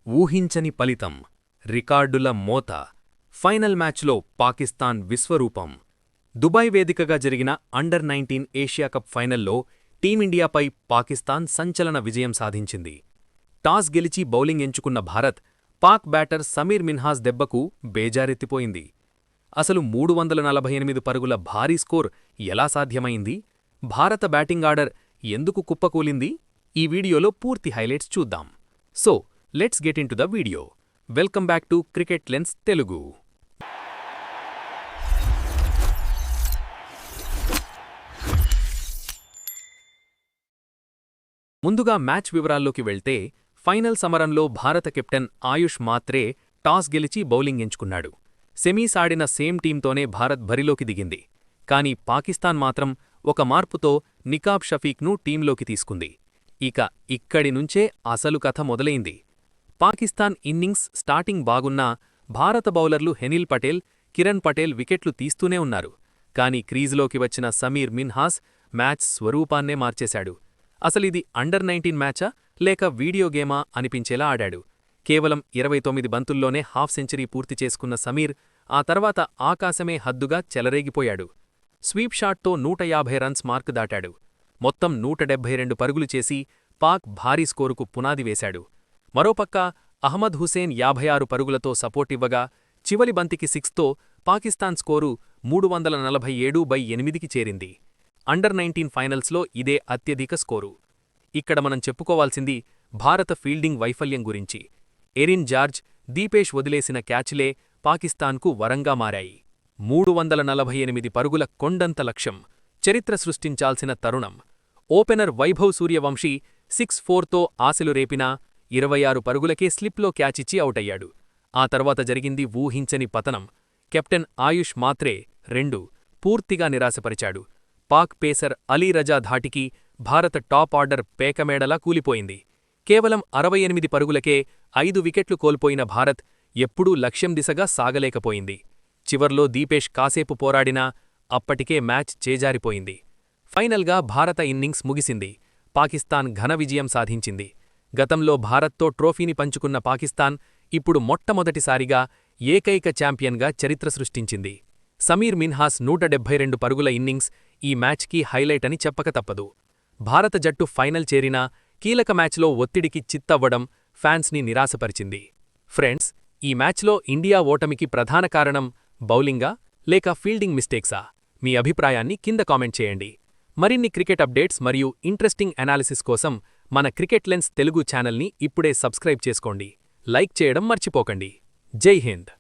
ఊహించని ఫలితం, రికార్డుల మోత, ఫైనల్ మ్యాచ్లో పాకిస్తాన్ విశ్వరూపం. దుబాయ్ వేదికగా జరిగిన అండర్-19 ఏషియాకప్ ఫైనల్లో టీమిండియాపై పాకిస్తాన్ సంచలన విజయం సాధించింది. టాస్ గెలిచి బౌలింగ్ ఎంచుకున్న భారత్, పాక్ బ్యాటర్ సమీర్ మిన్హాస్ దెబ్బకు బేజారెత్తిపోయింది. అసలు 348 పరుగుల భారీ స్కోర్ ఎలా సాధ్యమైంది? భారత బ్యాటింగ్ ఆర్డర్ ఎందుకు కుప్పకూలింది? ఈ వీడియోలో పూర్తి హైలైట్స్ చూద్దాం. So let's get into the video. Welcome back to cricket lens Telugu. ముందుగా మ్యాచ్ వివరాల్లోకి వెళ్తే, ఫైనల్ సమరంలో భారత కెప్టెన్ ఆయుష్ మాత్రే టాస్ గెలిచి బౌలింగ్ ఎంచుకున్నాడు. సెమీస్ ఆడిన సేమ్ టీంతోనే భారత్ బరిలోకి దిగింది. కానీ పాకిస్తాన్ మాత్రం ఒక మార్పుతో నికాబ్ షఫీక్ను టీంలోకి తీసుకుంది. ఇక్కడి నుంచే అసలు కథ మొదలైంది. పాకిస్తాన్ ఇన్నింగ్స్ స్టార్టింగ్ బాగున్నా భారత బౌలర్లు హెనిల్ పటేల్, కిరణ్ పటేల్ వికెట్లు తీస్తూనే ఉన్నారు. కానీ క్రీజులోకి వచ్చిన సమీర్ మిన్హాస్ మ్యాచ్ స్వరూపాన్నే మార్చేశాడు. అసలిది అండర్-19 మ్యాచా లేక వీడియో గేమా అనిపించేలా ఆడాడు. కేవలం 29 బంతుల్లోనే హాఫ్ సెంచరీ పూర్తి చేసుకున్న సమీర్ ఆ తర్వాత ఆకాశమే హద్దుగా చెలరేగిపోయాడు. స్వీప్ షాట్తో 150 రన్స్ మార్క్ దాటాడు. మొత్తం 172 పరుగులు చేసి పాక్ భారీ స్కోరుకు పునాది వేశాడు. మరోపక్క అహ్మద్ హుసేన్ 56 పరుగులతో సపోర్టివ్వగా, చివలి బంతికి 6తో పాకిస్తాన్ స్కోరు 347/8కి చేరింది. అండర్-19 ఫైనల్స్లో ఇదే అత్యధిక స్కోరు. ఇక్కడ మనం చెప్పుకోవాల్సింది భారత ఫీల్డింగ్ వైఫల్యం గురించి. ఎరిన్ జార్జ్, దీపేష్ వదిలేసిన క్యాచ్లే పాకిస్తాన్కు వరంగా మారాయి. 348 పరుగుల కొండంత లక్ష్యం, చరిత్ర సృష్టించాల్సిన తరుణం. ఓపెనర్ వైభవ్ సూర్యవంశీ 6-4తో ఆశలు రేపినా 26 పరుగులకే స్లిప్లో క్యాచిచ్చి అవుటయ్యాడు. ఆ తర్వాత జరిగింది ఊహించని పతనం. కెప్టెన్ ఆయుష్ మాత్రే 2 పూర్తిగా నిరాశపరిచాడు. పాక్ పేసర్ అలీ రజా ధాటికి భారత టాప్ ఆర్డర్ పేకమేడలా కూలిపోయింది. కేవలం 68 పరుగులకే 5 వికెట్లు కోల్పోయిన భారత్ ఎప్పుడూ లక్ష్యం దిశగా సాగలేకపోయింది. చివర్లో దీపేష్ కాసేపు పోరాడినా అప్పటికే మ్యాచ్ చేజారిపోయింది. ఫైనల్గా భారత ఇన్నింగ్స్ ముగిసింది. పాకిస్తాన్ ఘన విజయం సాధించింది. గతంలో భారత్తో ట్రోఫీని పంచుకున్న పాకిస్తాన్ ఇప్పుడు మొట్టమొదటిసారిగా ఏకైక ఛాంపియన్గా చరిత్ర సృష్టించింది. సమీర్ మిన్హాస్ 172 పరుగుల ఇన్నింగ్స్ ఈ మ్యాచ్కి హైలైట్ అని చెప్పక తప్పదు. భారత జట్టు ఫైనల్ చేరినా కీలక మ్యాచ్లో ఒత్తిడికి చిత్తవ్వడం ఫ్యాన్స్ని నిరాశపరిచింది. ఫ్రెండ్స్, ఈ మ్యాచ్లో ఇండియా ఓటమికి ప్రధాన కారణం బౌలింగా లేక ఫీల్డింగ్ మిస్టేక్సా? మీ అభిప్రాయాన్ని కింద కామెంట్ చేయండి. మరిన్ని క్రికెట్ అప్డేట్స్ మరియు ఇంట్రెస్టింగ్ అనాలిసిస్ కోసం మన క్రికెట్ లెన్స్ తెలుగు ఛానల్ని ఇప్పుడే సబ్స్క్రైబ్ చేసుకోండి. లైక్ చేయడం మర్చిపోకండి. జై హింద్.